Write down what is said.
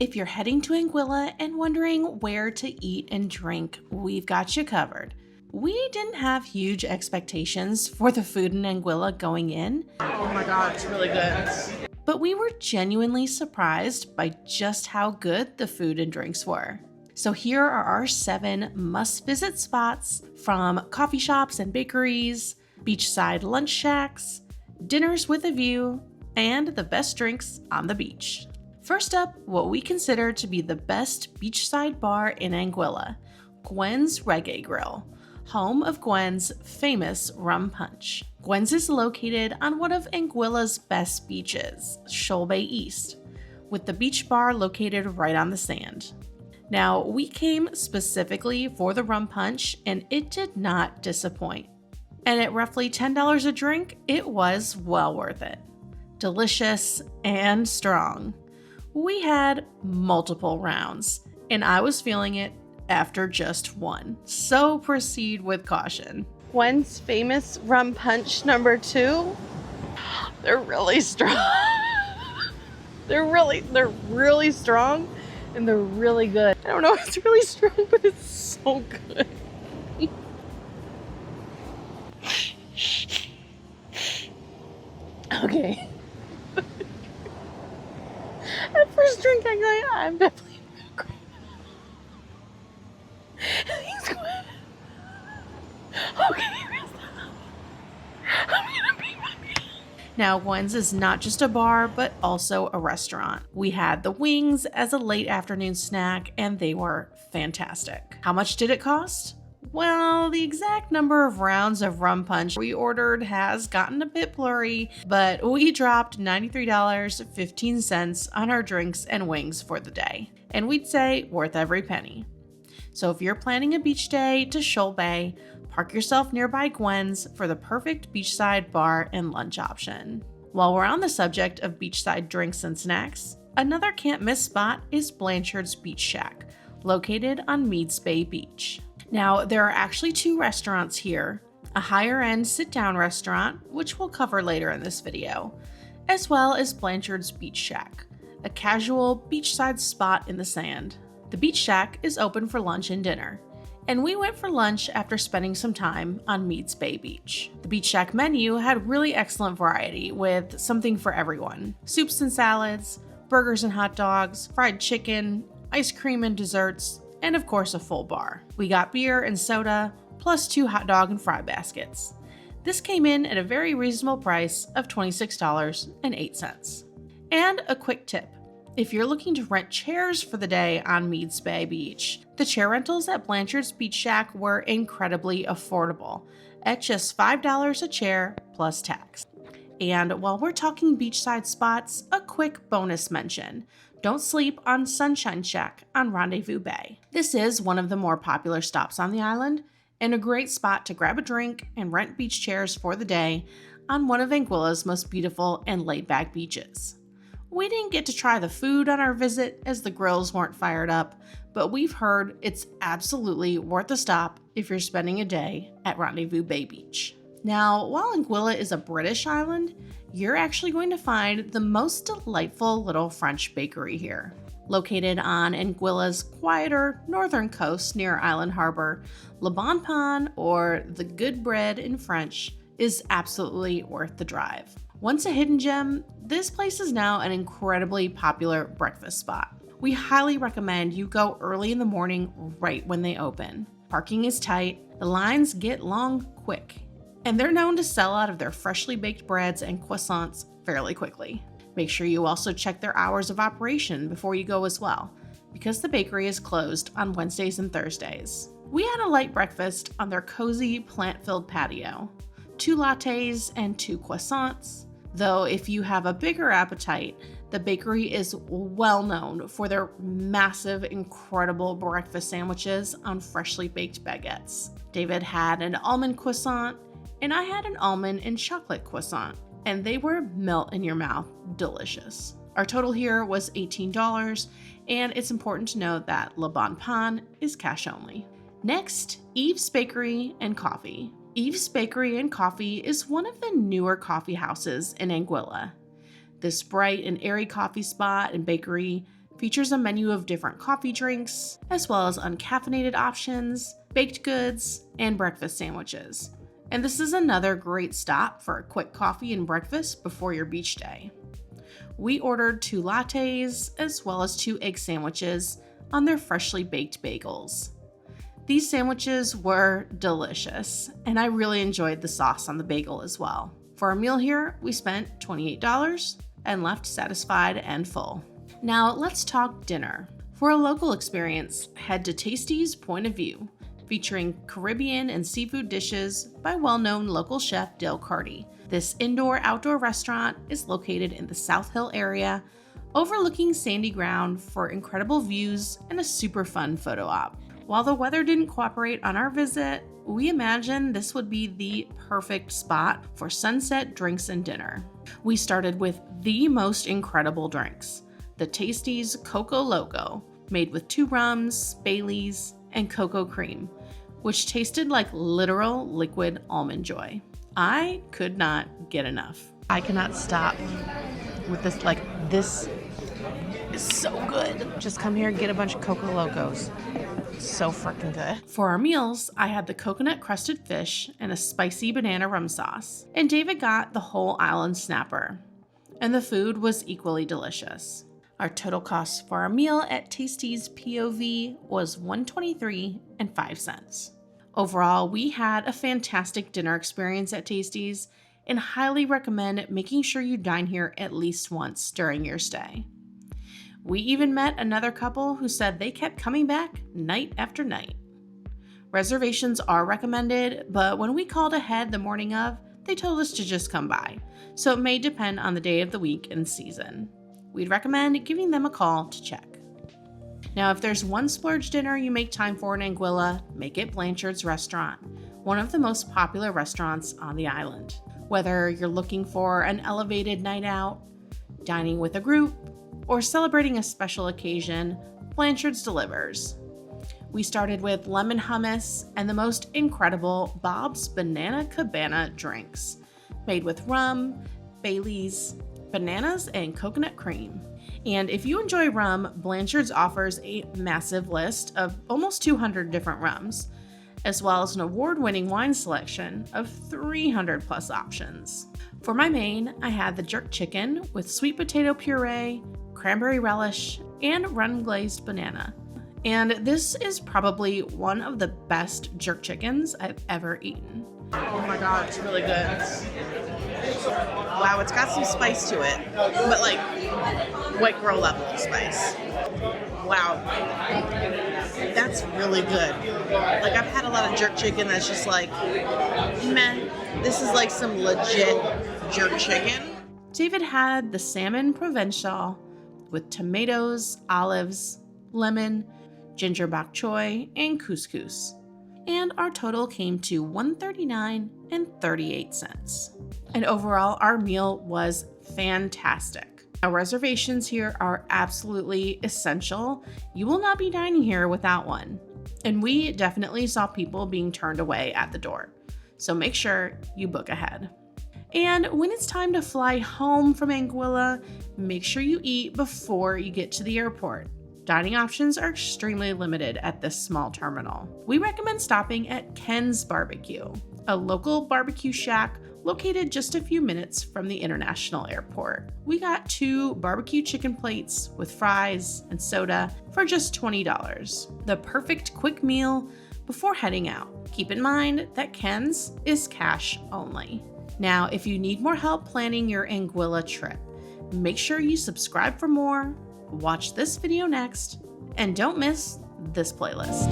If you're heading to Anguilla and wondering where to eat and drink, we've got you covered. We didn't have huge expectations for the food in Anguilla going in. Oh my god, it's really good. But we were genuinely surprised by just how good the food and drinks were. So here are our 7 must-visit spots, from coffee shops and bakeries, beachside lunch shacks, dinners with a view, and the best drinks on the beach. First up, what we consider to be the best beachside bar in Anguilla, Gwen's Reggae Grill, home of Gwen's famous rum punch. Gwen's is located on one of Anguilla's best beaches, Shoal Bay East, with the beach bar located right on the sand. Now, we came specifically for the rum punch, and it did not disappoint. And at roughly $10 a drink, it was well worth it. Delicious and strong. We had multiple rounds, and I was feeling it after just one. So proceed with caution. Gwen's famous rum punch number 2. They're really strong. They're really strong, and they're really good. I don't know if it's really strong, but it's so good. Okay. At first drink, I'm definitely not great. Thanks, Gwen. Okay, I'm gonna pee my pants. Now, Gwen's is not just a bar, but also a restaurant. We had the wings as a late afternoon snack, and they were fantastic. How much did it cost? Well, the exact number of rounds of rum punch we ordered has gotten a bit blurry, but we dropped $93.15 on our drinks and wings for the day, and we'd say worth every penny. So if you're planning a beach day to Shoal Bay, park yourself nearby Gwen's for the perfect beachside bar and lunch option. While we're on the subject of beachside drinks and snacks, another can't-miss spot is Blanchard's Beach Shack, located on Meads Bay Beach. Now, there are actually 2 restaurants here, a higher-end sit-down restaurant, which we'll cover later in this video, as well as Blanchard's Beach Shack, a casual beachside spot in the sand. The Beach Shack is open for lunch and dinner, and we went for lunch after spending some time on Meads Bay Beach. The Beach Shack menu had really excellent variety with something for everyone. Soups and salads, burgers and hot dogs, fried chicken, ice cream and desserts, and of course a full bar. We got beer and soda, plus 2 hot dog and fry baskets. This came in at a very reasonable price of $26.08. And a quick tip. If you're looking to rent chairs for the day on Meads Bay Beach, the chair rentals at Blanchard's Beach Shack were incredibly affordable, at just $5 a chair plus tax. And while we're talking beachside spots, a quick bonus mention. Don't sleep on Sunshine Shack on Rendezvous Bay. This is one of the more popular stops on the island, and a great spot to grab a drink and rent beach chairs for the day on one of Anguilla's most beautiful and laid-back beaches. We didn't get to try the food on our visit as the grills weren't fired up, but we've heard it's absolutely worth a stop if you're spending a day at Rendezvous Bay Beach. Now, while Anguilla is a British island, you're actually going to find the most delightful little French bakery here. Located on Anguilla's quieter northern coast near Island Harbour, Le Bon Pain, or the good bread in French, is absolutely worth the drive. Once a hidden gem, this place is now an incredibly popular breakfast spot. We highly recommend you go early in the morning right when they open. Parking is tight, the lines get long quick, and they're known to sell out of their freshly baked breads and croissants fairly quickly. Make sure you also check their hours of operation before you go as well, because the bakery is closed on Wednesdays and Thursdays. We had a light breakfast on their cozy plant-filled patio, 2 lattes and 2 croissants, though if you have a bigger appetite, the bakery is well known for their massive, incredible breakfast sandwiches on freshly baked baguettes. David had an almond croissant, and I had an almond and chocolate croissant, and they were melt in your mouth delicious. Our total here was $18, and it's important to note that Le Bon Pain is cash only. Next, Yvez Bakery and Coffee. Yvez Bakery and Coffee is one of the newer coffee houses in Anguilla. This bright and airy coffee spot and bakery Features a menu of different coffee drinks, as well as uncaffeinated options, baked goods, and breakfast sandwiches. And this is another great stop for a quick coffee and breakfast before your beach day. We ordered 2 lattes, as well as 2 egg sandwiches on their freshly baked bagels. These sandwiches were delicious, and I really enjoyed the sauce on the bagel as well. For our meal here, we spent $28 and left satisfied and full. Now let's talk dinner. For a local experience, head to Tasty's Point of View, featuring Caribbean and seafood dishes by well-known local chef Dale Carty. This indoor-outdoor restaurant is located in the South Hill area, overlooking sandy ground for incredible views and a super fun photo op. While the weather didn't cooperate on our visit, we imagined this would be the perfect spot for sunset drinks and dinner. We started with the most incredible drinks, the Tasty's Coco Loco, made with 2 rums, Baileys, and cocoa cream, which tasted like literal liquid almond joy. I could not get enough. I cannot stop with this. This is so good. Just come here and get a bunch of Coco Locos. So freaking good. For our meals, I had the coconut crusted fish and a spicy banana rum sauce. And David got the whole island snapper. And the food was equally delicious. Our total cost for our meal at Tasty's POV was $123.05. Overall, we had a fantastic dinner experience at Tasty's and highly recommend making sure you dine here at least once during your stay. We even met another couple who said they kept coming back night after night. Reservations are recommended, but when we called ahead the morning of, they told us to just come by, so it may depend on the day of the week and season. We'd recommend giving them a call to check. Now, if there's one splurge dinner you make time for in Anguilla, make it Blanchard's restaurant, one of the most popular restaurants on the island. Whether you're looking for an elevated night out, dining with a group, or celebrating a special occasion, Blanchard's delivers. We started with lemon hummus and the most incredible Bob's Banana Cabana drinks, made with rum, Baileys, bananas, and coconut cream. And if you enjoy rum, Blanchard's offers a massive list of almost 200 different rums, as well as an award-winning wine selection of 300 plus options. For my main, I had the jerk chicken with sweet potato puree, cranberry relish, and rum-glazed banana. And this is probably one of the best jerk chickens I've ever eaten. Oh my god, it's really good. Wow, it's got some spice to it, but like white girl level of spice. Wow, that's really good. Like, I've had a lot of jerk chicken that's just like, meh. This is like some legit jerk chicken. David had the salmon provençal with tomatoes, olives, lemon, ginger bok choy, and couscous. And our total came to $139.38. And overall, our meal was fantastic. Our reservations here are absolutely essential. You will not be dining here without one. And we definitely saw people being turned away at the door. So make sure you book ahead. And when it's time to fly home from Anguilla, make sure you eat before you get to the airport. Dining options are extremely limited at this small terminal. We recommend stopping at Ken's Barbecue, a local barbecue shack located just a few minutes from the international airport. We got 2 barbecue chicken plates with fries and soda for just $20. The perfect quick meal before heading out. Keep in mind that Ken's is cash only. Now, if you need more help planning your Anguilla trip, make sure you subscribe for more, watch this video next, and don't miss this playlist.